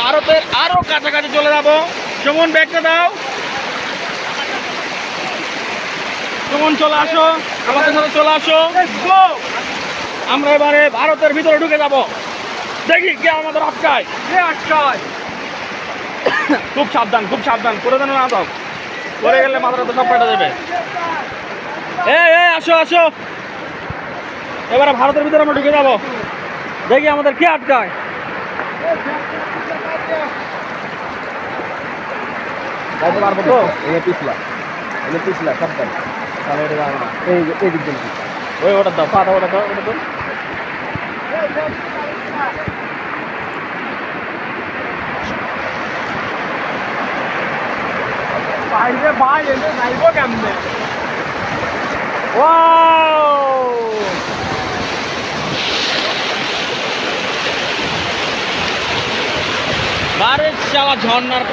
ভারতের আরো কাছাকাছি চলে যাব। সুমন ব্যাগটা দাও, সুমন চলে আসো, আমাদের সাথে চলে আসো। আমরা এবারে ভারতের ভিতরে ঢুকে যাব, দেখি কে আমাদের আটকায়। খুব সাবধান, খুব সাবধান, করে দেন না দাও, করে গেলে মাথাটা তো সব পেটে দেবে। আসো আসো, এবারে ভারতের ভিতরে আমরা ঢুকে যাব, দেখি আমাদের কে আটকায়। যাইতে পারবো তো? পিছলা সাবধান, তাহলে এটা যাবে না। এই দিক দিন ওই ওটা দাও, পাটা ওটা দাও, ওটা দাও। বাইরে ভাই এনে যাইবো কেমনে? বারে চালা ঝর্ণার